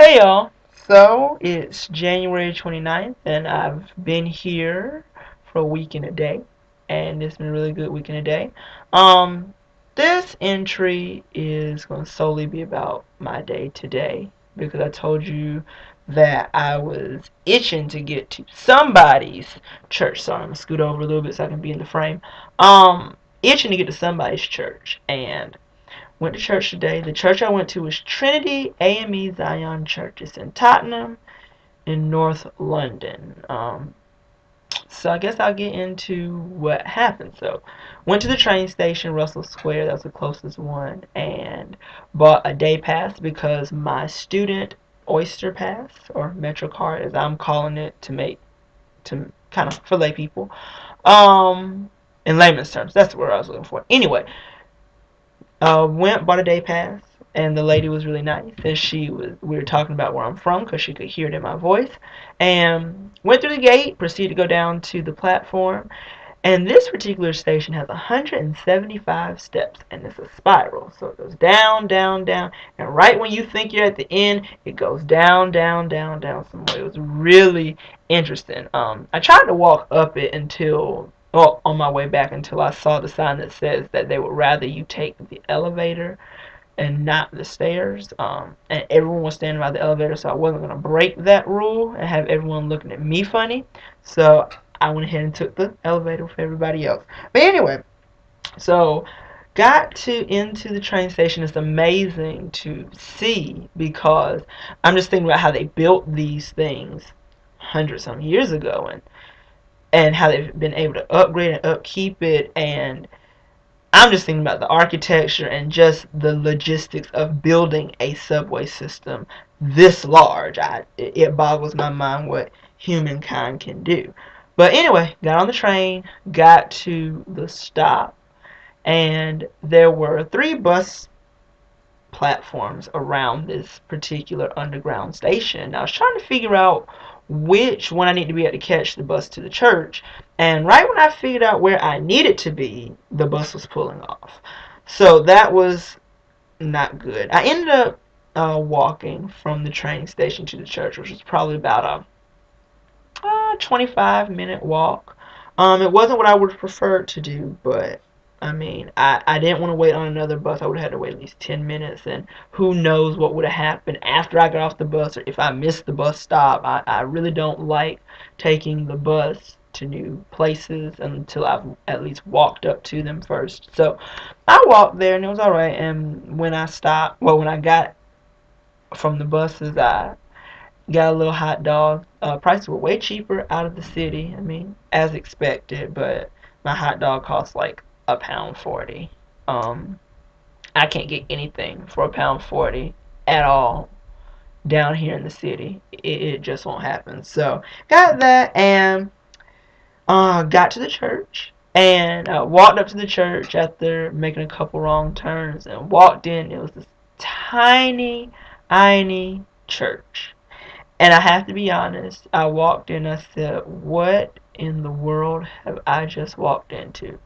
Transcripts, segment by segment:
Hey y'all. So it's January 29th and I've been here for a week and a day and it's been a really good week and a day. Um this entry is going to solely be about my day today because I told you that I was itching to get to somebody's church. So I'm going to scoot over a little bit so I can be in the frame. Itching to get to somebody's church and went to church today. The church I went to was Trinity AME Zion Church. It's in Tottenham in North London. So I guess I'll get into what happened. So went to the train station, Russell Square, that was the closest one, and bought a day pass because my student Oyster Pass, or Metro card as I'm calling it to kind of for lay people. In layman's terms, that's the word I was looking for. Anyway, went bought a day pass, and the lady was really nice. And we were talking about where I'm from because she could hear it in my voice. And went through the gate, proceeded to go down to the platform. And this particular station has 175 steps, and it's a spiral. So it goes down, down, down, and right when you think you're at the end, it goes down, down, down, down some more. It was really interesting. I tried to walk up it until, well, on my way back until I saw the sign that says that they would rather you take the elevator and not the stairs. And everyone was standing by the elevator, so I wasn't gonna break that rule and have everyone looking at me funny. So I went ahead and took the elevator with everybody else. But anyway, so got to into the train station. It's amazing to see because I'm just thinking about how they built these things hundreds some years ago and how they've been able to upgrade and upkeep it, and I'm just thinking about the architecture and just the logistics of building a subway system this large. It boggles my mind what humankind can do. But anyway, got on the train, got to the stop, and there were three bus platforms around this particular underground station. I was trying to figure out which one I need to be at to catch the bus to the church. And right when I figured out where I needed to be, the bus was pulling off. So that was not good. I ended up walking from the train station to the church, which was probably about a 25-minute walk. It wasn't what I would have preferred to do, but I mean, I didn't want to wait on another bus. I would have had to wait at least 10 minutes, and who knows what would have happened after I got off the bus or if I missed the bus stop. I really don't like taking the bus to new places until I've at least walked up to them first. So I walked there, and it was alright. And when I stopped, well, when I got from the buses, I got a little hot dog. Prices were way cheaper out of the city. I mean, as expected, but my hot dog cost like £1.40. I can't get anything for £1.40 at all down here in the city. It just won't happen. So got that and got to the church and walked up to the church after making a couple wrong turns and walked in. It was this tiny church. And I have to be honest, I walked in, I said, what in the world have I just walked into?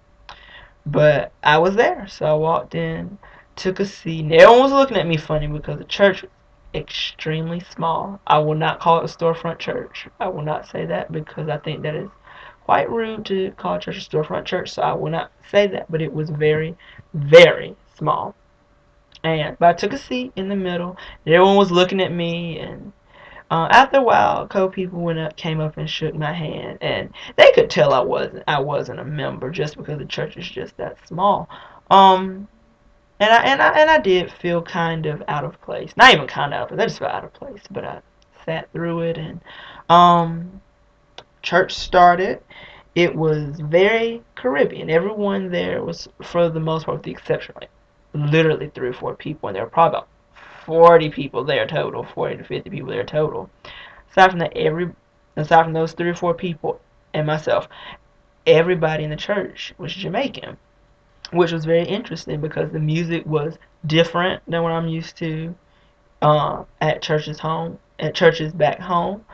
But I was there, so I walked in, took a seat, and everyone was looking at me funny because the church was extremely small. I will not call it a storefront church. I will not say that because I think that is quite rude to call a church a storefront church, so I will not say that, but it was very small. But I took a seat in the middle, and everyone was looking at me, and after a while, a couple people came up and shook my hand, and they could tell I wasn't a member just because the church is just that small. Um, and I did feel kind of out of place. Not even kind of out of place. I just felt out of place, but I sat through it, and um, church started. It was very Caribbean. Everyone there was, for the most part, with the exception, like literally 3 or 4 people, and there were probably about 40 people there total, 40 to 50 people there total. Aside from that, aside from those 3 or 4 people and myself, everybody in the church was Jamaican, which was very interesting because the music was different than what I'm used to at churches back home.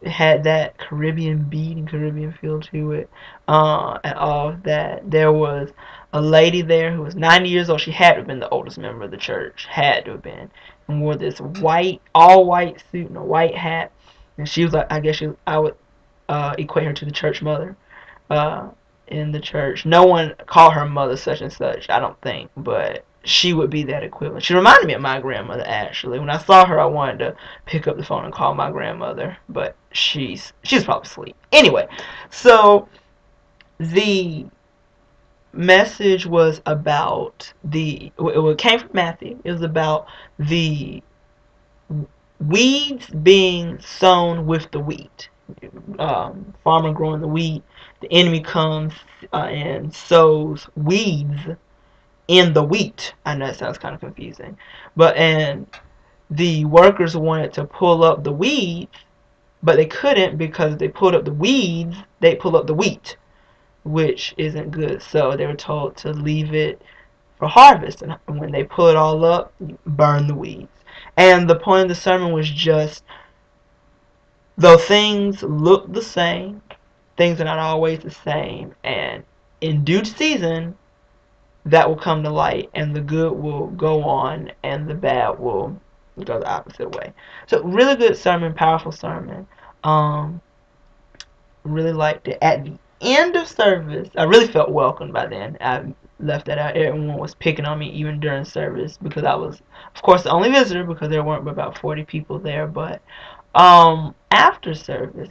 It had that Caribbean beat and Caribbean feel to it, and all of that. There was a lady there who was 90 years old. She had to have been the oldest member of the church. Had to have been. and wore this all white suit and a white hat. And she was like, I guess I would equate her to the church mother uh, in the church. No one called her mother such and such, I don't think, but she would be that equivalent. She reminded me of my grandmother, actually. When I saw her, I wanted to pick up the phone and call my grandmother, but she's probably asleep. Anyway, so the message was about it came from Matthew. It was about the weeds being sown with the wheat. Farmer growing the wheat, the enemy comes and sows weeds in the wheat. I know it sounds kind of confusing, but and the workers wanted to pull up the weeds, but they couldn't because if they pulled up the weeds, they pull up the wheat, which isn't good. So they were told to leave it for harvest, and when they pull it all up, burn the weeds. And the point of the sermon was just, though things look the same, things are not always the same, and in due season, that will come to light, and the good will go on, and the bad will go the opposite way. So, really good sermon, powerful sermon. Really liked it. At the end of service, I really felt welcomed by then. I left that out. Everyone was picking on me even during service because I was, of course, the only visitor because there weren't but about 40 people there. But after service,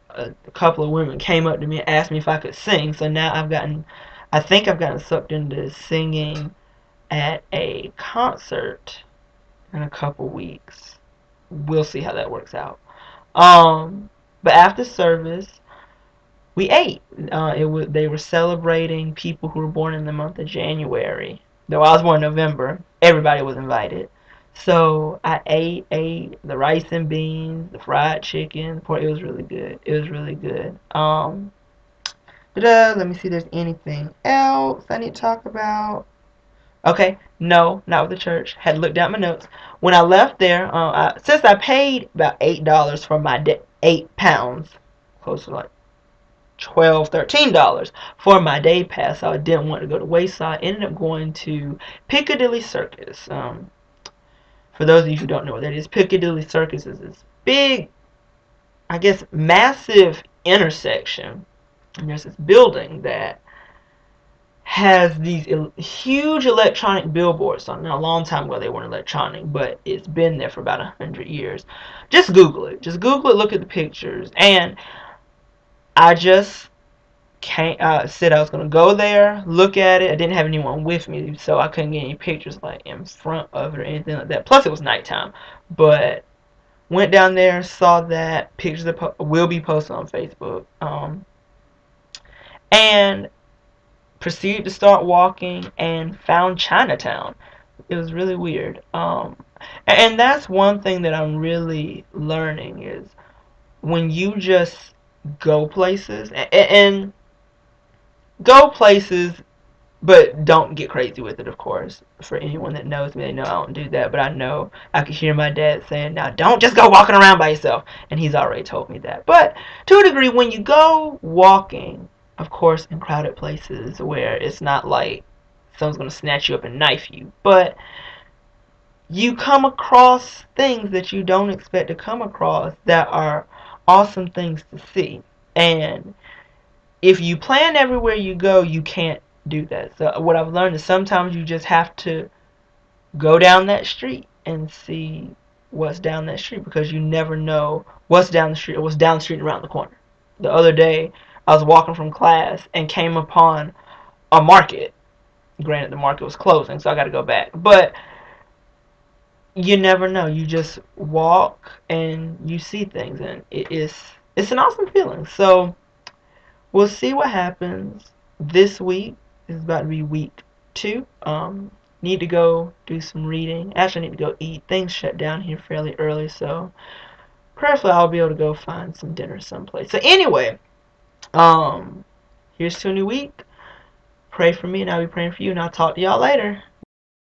a couple of women came up to me and asked me if I could sing. So now I think I've gotten sucked into singing at a concert in a couple weeks. We'll see how that works out. But after service, we ate. They were celebrating people who were born in the month of January. Though I was born in November, everybody was invited. So I ate the rice and beans, the fried chicken, the pork. It was really good. It was really good. Let me see if there's anything else I need to talk about. Okay, no, not with the church. Had to look down my notes. When I left there, since I paid about $8 for my £8, close to like $12, $13 for my day pass, so I didn't want to go to waste, so I ended up going to Piccadilly Circus. For those of you who don't know what that is, Piccadilly Circus is this big, I guess, massive intersection. And there's this building that has these huge electronic billboards on. Now, a long time ago they weren't electronic, but it's been there for about 100 years. Just Google it. Just Google it, look at the pictures. And I just said I was going to go there, look at it. I didn't have anyone with me, so I couldn't get any pictures like in front of it or anything like that. Plus, it was nighttime. But went down there, saw that. Pictures will be posted on Facebook. And proceeded to start walking and found Chinatown. It was really weird. And that's one thing that I'm really learning is when you just go places and go places, but don't get crazy with it, of course. For anyone that knows me, they know I don't do that. But I know I could hear my dad saying, now don't just go walking around by yourself. And he's already told me that. But to a degree, when you go walking, of course, in crowded places where it's not like someone's going to snatch you up and knife you, but you come across things that you don't expect to come across that are awesome things to see. And if you plan everywhere you go, you can't do that. So what I've learned is sometimes you just have to go down that street and see what's down that street, because you never know what's down the street or what's down the street around the corner. The other day, I was walking from class and came upon a market. Granted, the market was closing, so I got to go back. But you never know. You just walk and you see things, and it's an awesome feeling. So we'll see what happens this week. This is about to be week 2. Need to go do some reading. Actually, I need to go eat. Things shut down here fairly early, so prayerfully I'll be able to go find some dinner someplace. So anyway, here's to a new week. Pray for me, and I'll be praying for you, and I'll talk to y'all later.